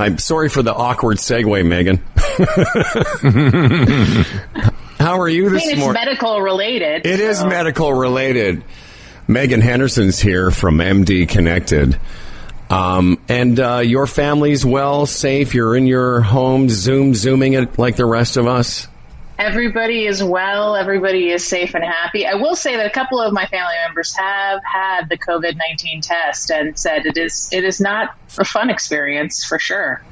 I'm sorry for the awkward segue, Megan. How are you this morning? It's medical related. It is medical related. Megan Henderson's here from MD Connected. And your family's well, safe. You're in your home, zooming it like the rest of us. Everybody is well. Everybody is safe and happy. I will say that a couple of my family members have had the COVID-19 test and said it is not a fun experience for sure.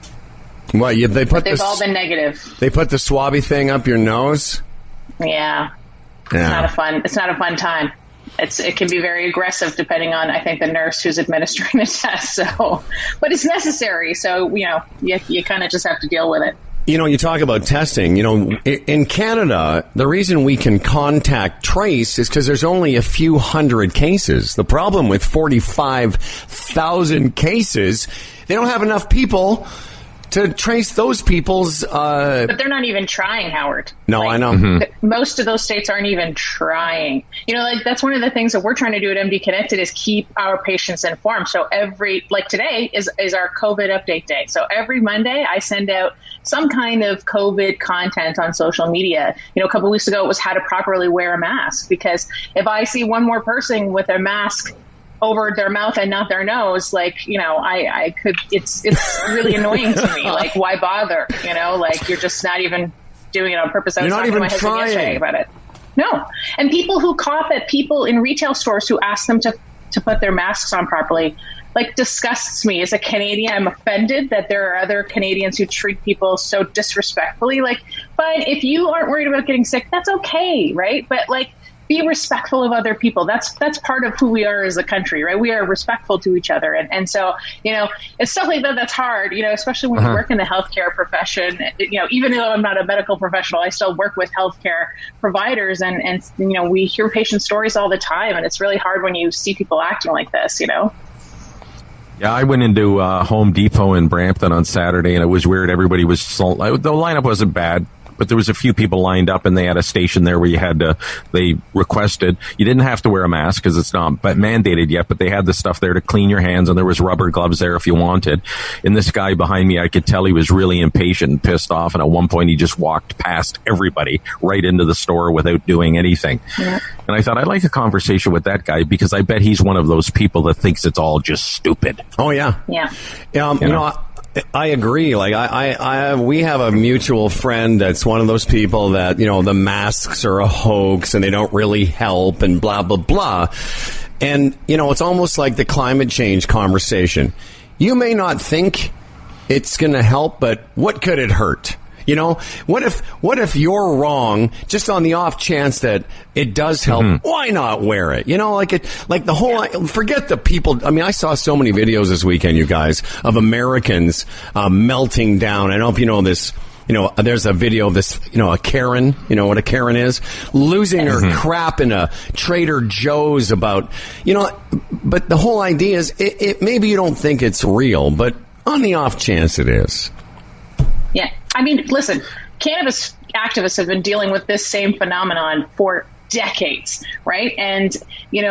Well, they've all been negative. They put the swabby thing up your nose. Yeah. It's not a fun time. It can be very aggressive depending on, I think, the nurse who's administering the test. So, but it's necessary. So, you kind of just have to deal with it. You talk about testing. In Canada, the reason we can contact trace is because there's only a few hundred cases. The problem with 45,000 cases, they don't have enough people to trace those people's... But they're not even trying, Howard. No, I know. Most of those states aren't even trying. That's one of the things that we're trying to do at MD Connected is keep our patients informed. So today is our COVID update day. So every Monday I send out some kind of COVID content on social media. A couple of weeks ago it was how to properly wear a mask, because if I see one more person with a mask over their mouth and not their nose, I could, it's really annoying to me. Like, why bother? You're just not even doing it on purpose. You're not even trying about it. No. And people who cough at people in retail stores who ask them to put their masks on properly, disgusts me. As a Canadian, I'm offended that there are other Canadians who treat people so disrespectfully. Fine, if you aren't worried about getting sick, that's okay, right? But be respectful of other people. That's part of who we are as a country, right? We are respectful to each other. And so, it's stuff like that that's hard, especially when you work in the healthcare profession. Even though I'm not a medical professional, I still work with healthcare providers. And we hear patient stories all the time. And it's really hard when you see people acting like this, Yeah, I went into Home Depot in Brampton on Saturday, and it was weird. Everybody was the lineup wasn't bad, but there was a few people lined up, and they had a station there where they requested, you didn't have to wear a mask because it's not mandated yet, but they had the stuff there to clean your hands, and there was rubber gloves there if you wanted. And this guy behind me, I could tell he was really impatient and pissed off, and at one point he just walked past everybody right into the store without doing anything. Yeah. And I thought, I'd like a conversation with that guy, because I bet he's one of those people that thinks it's all just stupid. Oh, yeah. Yeah. I agree. We have a mutual friend that's one of those people that, the masks are a hoax and they don't really help and blah, blah, blah. And, it's almost like the climate change conversation. You may not think it's going to help, but what could it hurt? What if you're wrong, just on the off chance that it does help? Mm-hmm. Why not wear it? Forget the people. I mean, I saw so many videos this weekend, you guys, of Americans melting down. I don't know if you know this. There's a video of this, a Karen, what a Karen is, losing her crap in a Trader Joe's about, but the whole idea is maybe you don't think it's real, but on the off chance it is. Yeah. I mean, listen, cannabis activists have been dealing with this same phenomenon for decades, right? And, we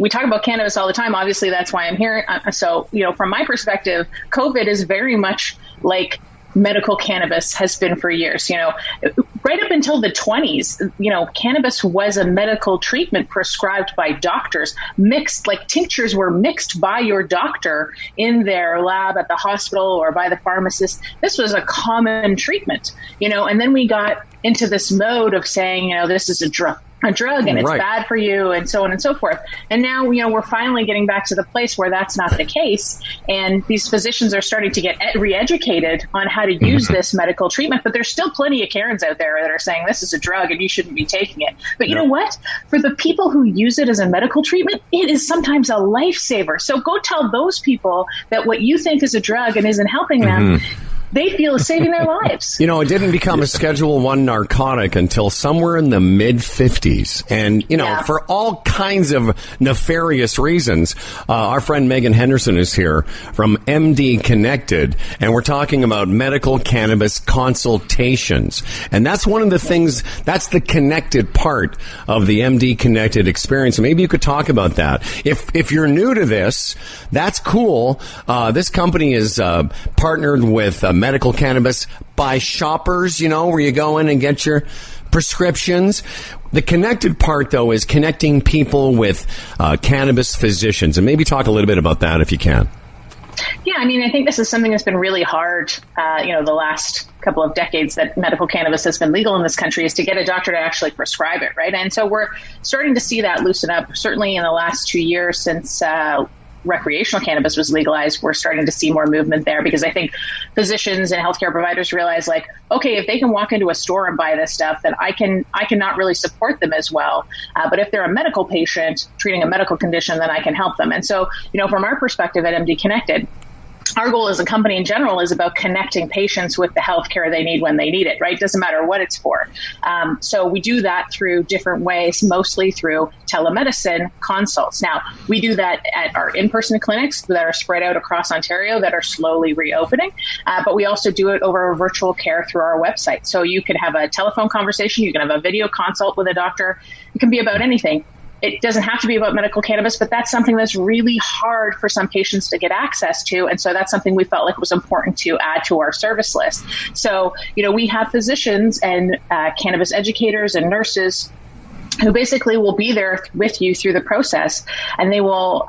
talk about cannabis all the time. Obviously, that's why I'm here. So, from my perspective, COVID is very much like medical cannabis has been for years. Right up until the 20s, cannabis was a medical treatment prescribed by doctors, mixed, tinctures were mixed by your doctor in their lab at the hospital or by the pharmacist. This was a common treatment, and then we got into this mode of saying, this is a drug and it's bad for you and so on and so forth. And now, we're finally getting back to the place where that's not the case. And these physicians are starting to get re-educated on how to use this medical treatment. But there's still plenty of Karens out there that are saying this is a drug and you shouldn't be taking it. But you know what? For the people who use it as a medical treatment, it is sometimes a lifesaver. So go tell those people that what you think is a drug and isn't helping them they feel is saving their lives. You know, it didn't become a Schedule 1 narcotic until somewhere in the mid-50s. And, you know, for all kinds of nefarious reasons, our friend Megan Henderson is here from MD Connected, and we're talking about medical cannabis consultations. And that's one of the things, that's the connected part of the MD Connected experience. Maybe you could talk about that. If you're new to this, that's cool. This company is partnered with medical cannabis by shoppers, you know, where you go in and get your prescriptions. The connected part, though, is connecting people with cannabis physicians. And maybe talk a little bit about that if you can. Yeah, I mean, I think this is something that's been really hard, the last couple of decades that medical cannabis has been legal in this country, is to get a doctor to actually prescribe it, right? And so we're starting to see that loosen up, certainly in the last 2 years since recreational cannabis was legalized. We're starting to see more movement there because I think physicians and healthcare providers realize, like, okay, if they can walk into a store and buy this stuff, then I cannot really support them as well. But if they're a medical patient treating a medical condition, then I can help them. And so, you know, from our perspective at MD Connected, our goal as a company in general is about connecting patients with the healthcare they need when they need it, right? Doesn't matter what it's for. So we do that through different ways, mostly through telemedicine consults. Now, we do that at our in-person clinics that are spread out across Ontario that are slowly reopening. But we also do it over virtual care through our website. So you can have a telephone conversation. You can have a video consult with a doctor. It can be about anything. It doesn't have to be about medical cannabis, but that's something that's really hard for some patients to get access to. And so that's something we felt like was important to add to our service list. So, you know, we have physicians and cannabis educators and nurses who basically will be there with you through the process. And they will,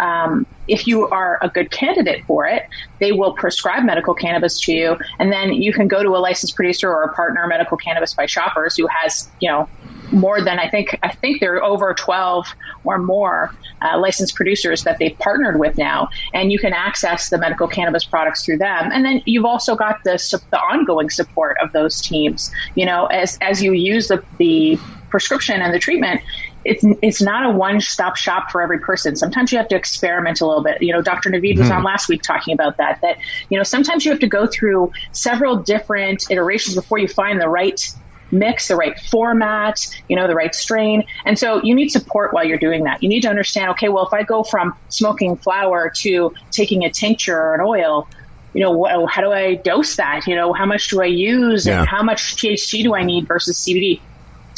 if you are a good candidate for it, they will prescribe medical cannabis to you. And then you can go to a licensed producer or a partner medical cannabis by shoppers who has, you know, more than I think there are over 12 or more licensed producers that they've partnered with now, and you can access the medical cannabis products through them. And then you've also got the ongoing support of those teams. You know, as you use the prescription and the treatment, it's not a one-stop shop for every person. Sometimes you have to experiment a little bit. You know, Dr. Naveed was on last week talking about that, you know, sometimes you have to go through several different iterations before you find the right mix, the right format, you know, the right strain. And so you need support while you're doing that. You need to understand, okay, well, if I go from smoking flower to taking a tincture or an oil, you know, how do I dose that? You know, how much do I use and how much THC do I need versus CBD?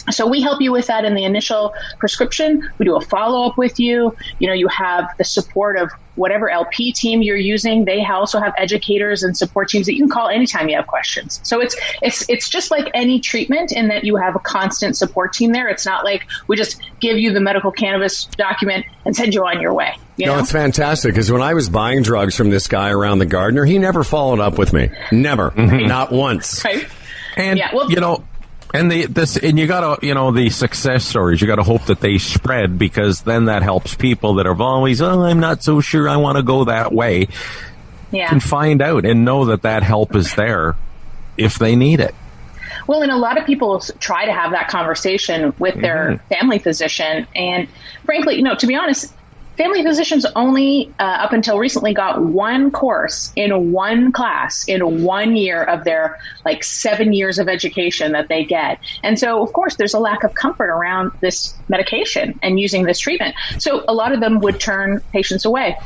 So we help you with that in the initial prescription. We do a follow-up with you. You know, you have the support of whatever LP team you're using. They also have educators and support teams that you can call anytime you have questions. So it's just like any treatment in that you have a constant support team there. It's not like we just give you the medical cannabis document and send you on your way. You know? It's fantastic because when I was buying drugs from this guy around the Gardner, he never followed up with me. Never. Not once. Right. And, you know, and you gotta, you know, the success stories, you gotta hope that they spread, because then that helps people that are always, I'm not so sure I want to go that way. Yeah. Can find out and know that help is there if they need it. Well, and a lot of people try to have that conversation with their family physician. And frankly, you know, to be honest, family physicians only, up until recently, got one course in one class in 1 year of their 7 years of education that they get. And so, of course, there's a lack of comfort around this medication and using this treatment. So a lot of them would turn patients away.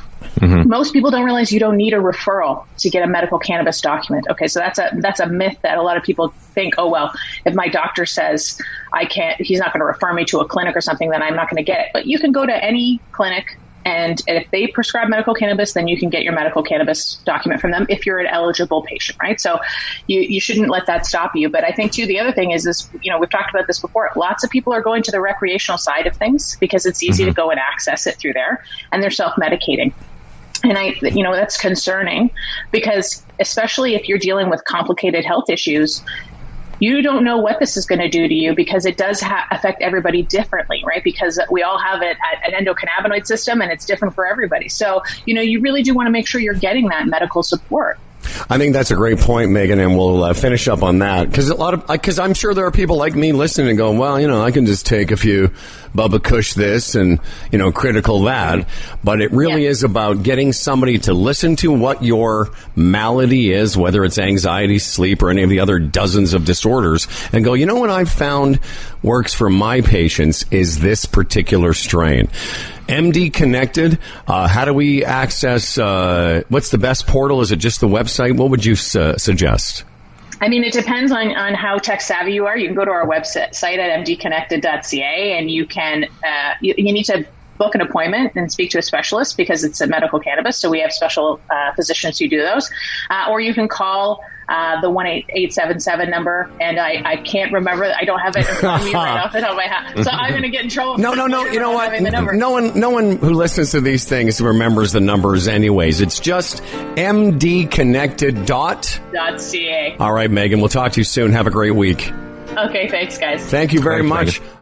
Most people don't realize you don't need a referral to get a medical cannabis document. Okay, so that's a myth that a lot of people think, oh, well, if my doctor says I can't, he's not going to refer me to a clinic or something, then I'm not going to get it. But you can go to any clinic, and if they prescribe medical cannabis, then you can get your medical cannabis document from them if you're an eligible patient, right? So you shouldn't let that stop you. But I think, too, the other thing is this, you know, we've talked about this before. Lots of people are going to the recreational side of things because it's easy to go and access it through there, and they're self-medicating. And that's concerning because especially if you're dealing with complicated health issues, you don't know what this is going to do to you because it does affect everybody differently, right? Because we all have an endocannabinoid system and it's different for everybody. So, you know, you really do want to make sure you're getting that medical support. I think that's a great point, Megan, and we'll finish up on that because I'm sure there are people like me listening and going, well, you know, I can just take a few Bubba Kush this and, critical that. But it really is about getting somebody to listen to what your malady is, whether it's anxiety, sleep, or any of the other dozens of disorders, and go, what I've found works for my patients is this particular strain. MD Connected, how do we access, what's the best portal? Is it just the website? What would you suggest? I mean, it depends on how tech savvy you are. You can go to our website at mdconnected.ca, and you can, you need to book an appointment and speak to a specialist because it's a medical cannabis. So we have special physicians who do those. Or you can call the 1-877 number, and I can't remember. I don't have it in front of me right off the top of my head. So I'm going to get in trouble. No. You know what? No one who listens to these things remembers the numbers anyways. It's just mdconnected.ca. All right, Megan. We'll talk to you soon. Have a great week. Okay. Thanks, guys. Thank you very much. Megan.